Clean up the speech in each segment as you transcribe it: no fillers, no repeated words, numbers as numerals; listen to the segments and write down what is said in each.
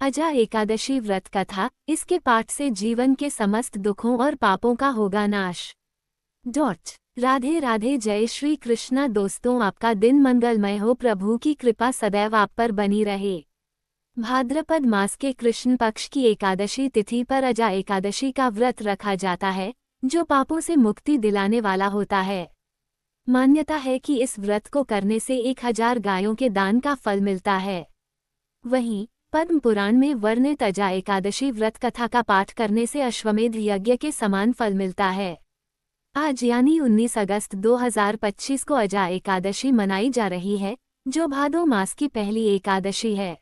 अजा एकादशी व्रत कथा। इसके पाठ से जीवन के समस्त दुखों और पापों का होगा नाश। राधे राधे। जय श्री कृष्णा। दोस्तों, आपका दिन मंगलमय हो। प्रभु की कृपा सदैव आप पर बनी रहे। भाद्रपद मास के कृष्ण पक्ष की एकादशी तिथि पर अजा एकादशी का व्रत रखा जाता है, जो पापों से मुक्ति दिलाने वाला होता है। मान्यता है कि इस व्रत को करने से 1000 गायों के दान का फल मिलता है। वहीं पद्म पुराण में वर्णित अजा एकादशी व्रत कथा का पाठ करने से अश्वमेध यज्ञ के समान फल मिलता है। आज यानी 19 अगस्त 2025 को अजा एकादशी मनाई जा रही है, जो भादो मास की पहली एकादशी है।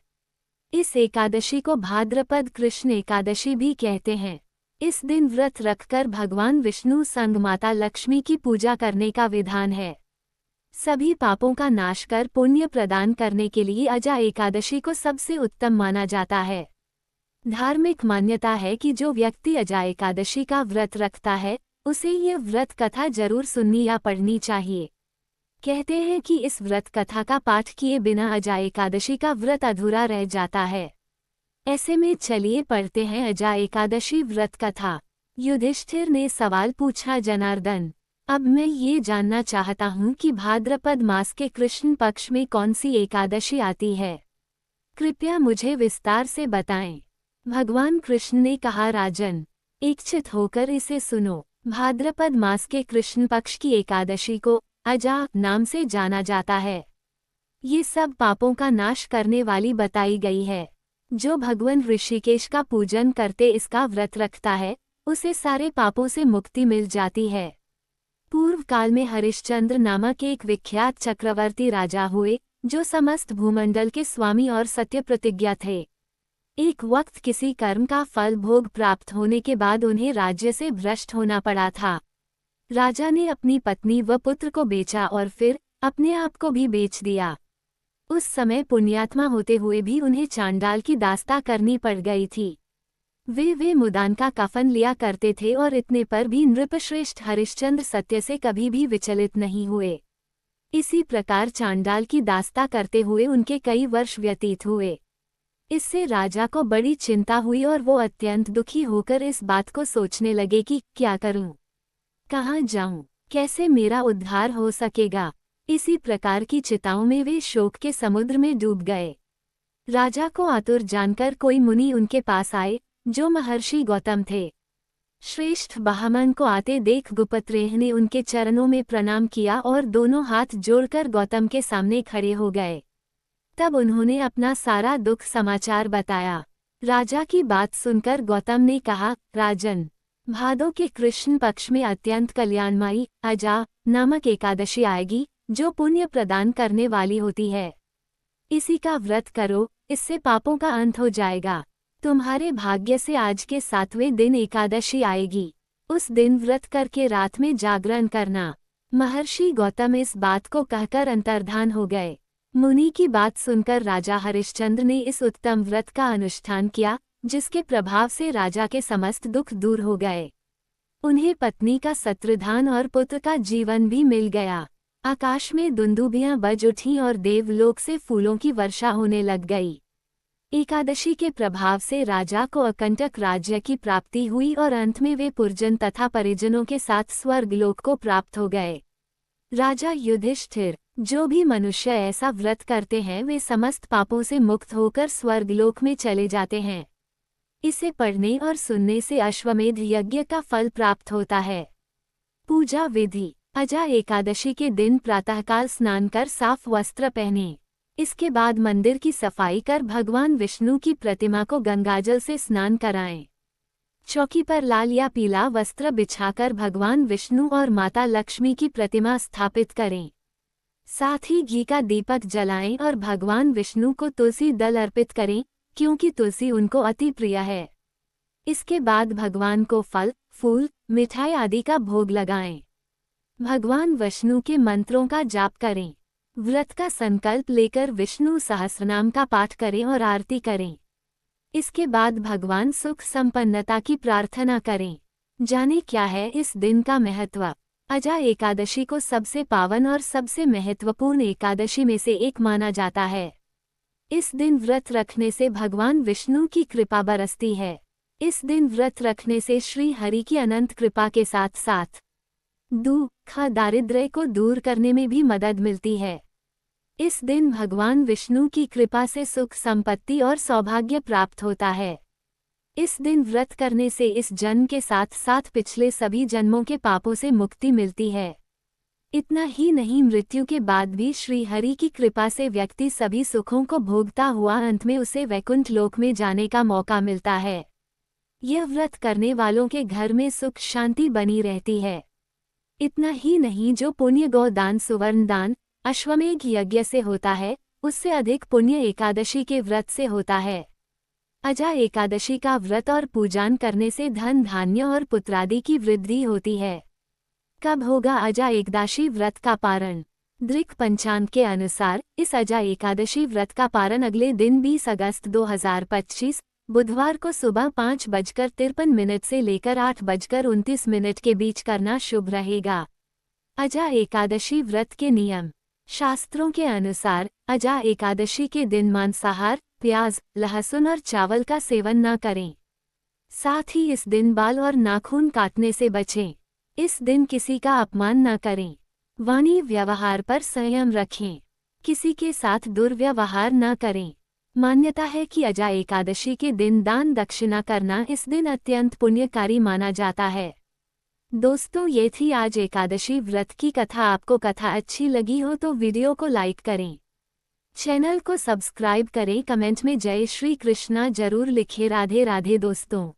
इस एकादशी को भाद्रपद कृष्ण एकादशी भी कहते हैं। इस दिन व्रत रखकर भगवान विष्णु संग माता लक्ष्मी की पूजा करने का विधान है। सभी पापों का नाश कर पुण्य प्रदान करने के लिए अजा एकादशी को सबसे उत्तम माना जाता है। धार्मिक मान्यता है कि जो व्यक्ति अजा एकादशी का व्रत रखता है, उसे ये व्रत कथा जरूर सुननी या पढ़नी चाहिए। कहते हैं कि इस व्रत कथा का पाठ किए बिना अजा एकादशी का व्रत अधूरा रह जाता है। ऐसे में चलिए पढ़ते हैं अजा एकादशी व्रत कथा। युधिष्ठिर ने सवाल पूछा, जनार्दन, अब मैं ये जानना चाहता हूँ कि भाद्रपद मास के कृष्ण पक्ष में कौन सी एकादशी आती है। कृपया मुझे विस्तार से बताएं। भगवान कृष्ण ने कहा, राजन, इच्छित होकर इसे सुनो। भाद्रपद मास के कृष्ण पक्ष की एकादशी को अजा नाम से जाना जाता है। ये सब पापों का नाश करने वाली बताई गई है। जो भगवान ऋषिकेश का पूजन करते इसका व्रत रखता है, उसे सारे पापों से मुक्ति मिल जाती है। पूर्व काल में हरिश्चंद्र नामक एक विख्यात चक्रवर्ती राजा हुए, जो समस्त भूमंडल के स्वामी और सत्य प्रतिज्ञा थे। एक वक्त किसी कर्म का फल भोग प्राप्त होने के बाद उन्हें राज्य से भ्रष्ट होना पड़ा था। राजा ने अपनी पत्नी व पुत्र को बेचा और फिर अपने आप को भी बेच दिया। उस समय पुण्यात्मा होते हुए भी उन्हें चांडाल की दास्ता करनी पड़ गई थी। वे मुदान का कफन लिया करते थे और इतने पर भी नृपश्रेष्ठ हरिश्चंद्र सत्य से कभी भी विचलित नहीं हुए। इसी प्रकार चांडाल की दास्ता करते हुए उनके कई वर्ष व्यतीत हुए। इससे राजा को बड़ी चिंता हुई और वो अत्यंत दुखी होकर इस बात को सोचने लगे कि क्या करूं, कहाँ जाऊं, कैसे मेरा उद्धार हो सकेगा। इसी प्रकार की चिंताओं में वे शोक के समुद्र में डूब गए। राजा को आतुर जानकर कोई मुनि उनके पास आए, जो महर्षि गौतम थे। श्रेष्ठ बहामन को आते देख गुपत्रेह ने उनके चरणों में प्रणाम किया और दोनों हाथ जोड़कर गौतम के सामने खड़े हो गए। तब उन्होंने अपना सारा दुख समाचार बताया। राजा की बात सुनकर गौतम ने कहा, राजन, भादो के कृष्ण पक्ष में अत्यंत कल्याणमयी अजा नामक एकादशी आएगी, जो पुण्य प्रदान करने वाली होती है। इसी का व्रत करो, इससे पापों का अंत हो जाएगा। तुम्हारे भाग्य से आज के 7वें दिन एकादशी आएगी। उस दिन व्रत करके रात में जागरण करना। महर्षि गौतम इस बात को कहकर अंतर्धान हो गए। मुनि की बात सुनकर राजा हरिश्चंद्र ने इस उत्तम व्रत का अनुष्ठान किया, जिसके प्रभाव से राजा के समस्त दुख दूर हो गए। उन्हें पत्नी का सत्रधान और पुत्र का जीवन भी मिल गया। आकाश में दुंदुभियां बज उठीं और देवलोक से फूलों की वर्षा होने लग गई। एकादशी के प्रभाव से राजा को अकंटक राज्य की प्राप्ति हुई और अंत में वे पुरजन तथा परिजनों के साथ स्वर्गलोक को प्राप्त हो गए। राजा युधिष्ठिर, जो भी मनुष्य ऐसा व्रत करते हैं वे समस्त पापों से मुक्त होकर स्वर्गलोक में चले जाते हैं। इसे पढ़ने और सुनने से अश्वमेध यज्ञ का फल प्राप्त होता है। पूजा विधि। अजा एकादशी के दिन प्रातःकाल स्नान कर साफ वस्त्र पहने। इसके बाद मंदिर की सफाई कर भगवान विष्णु की प्रतिमा को गंगाजल से स्नान कराएं। चौकी पर लाल या पीला वस्त्र बिछाकर भगवान विष्णु और माता लक्ष्मी की प्रतिमा स्थापित करें। साथ ही घी का दीपक जलाएं और भगवान विष्णु को तुलसी दल अर्पित करें, क्योंकि तुलसी उनको अति प्रिय है। इसके बाद भगवान को फल, फूल, मिठाई आदि का भोग लगाएं। भगवान विष्णु के मंत्रों का जाप करें। व्रत का संकल्प लेकर विष्णु सहस्रनाम का पाठ करें और आरती करें। इसके बाद भगवान सुख संपन्नता की प्रार्थना करें। जाने क्या है इस दिन का महत्व। अजा एकादशी को सबसे पावन और सबसे महत्वपूर्ण एकादशी में से एक माना जाता है। इस दिन व्रत रखने से भगवान विष्णु की कृपा बरसती है। इस दिन व्रत रखने से श्री हरि की अनंत कृपा के साथ साथ दुख दारिद्र्य को दूर करने में भी मदद मिलती है। इस दिन भगवान विष्णु की कृपा से सुख संपत्ति और सौभाग्य प्राप्त होता है। इस दिन व्रत करने से इस जन्म के साथ साथ पिछले सभी जन्मों के पापों से मुक्ति मिलती है। इतना ही नहीं, मृत्यु के बाद भी श्री हरि की कृपा से व्यक्ति सभी सुखों को भोगता हुआ अंत में उसे वैकुंठ लोक में जाने का मौका मिलता है। यह व्रत करने वालों के घर में सुख शांति बनी रहती है। इतना ही नहीं, जो पुण्य गोदान सुवर्ण दान अश्वमेघ यज्ञ से होता है, उससे अधिक पुण्य एकादशी के व्रत से होता है। अजा एकादशी का व्रत और पूजन करने से धन धान्य और पुत्रादि की वृद्धि होती है। कब होगा अजा एकादशी व्रत का पारण? दृक पंचांग के अनुसार इस अजा एकादशी व्रत का पारण अगले दिन 20 अगस्त 2025 बुधवार को सुबह 5:53 से लेकर 8:29 के बीच करना शुभ रहेगा। अजा एकादशी व्रत के नियम। शास्त्रों के अनुसार अजा एकादशी के दिन मांसाहार, प्याज, लहसुन और चावल का सेवन न करें। साथ ही इस दिन बाल और नाखून काटने से बचें। इस दिन किसी का अपमान न करें। वाणी व्यवहार पर संयम रखें। किसी के साथ दुर्व्यवहार न करें। मान्यता है कि अजा एकादशी के दिन दान दक्षिणा करना इस दिन अत्यंत पुण्यकारी माना जाता है। दोस्तों, ये थी आज एकादशी व्रत की कथा। आपको कथा अच्छी लगी हो तो वीडियो को लाइक करें, चैनल को सब्सक्राइब करें, कमेंट में जय श्री कृष्णा जरूर लिखें। राधे राधे दोस्तों।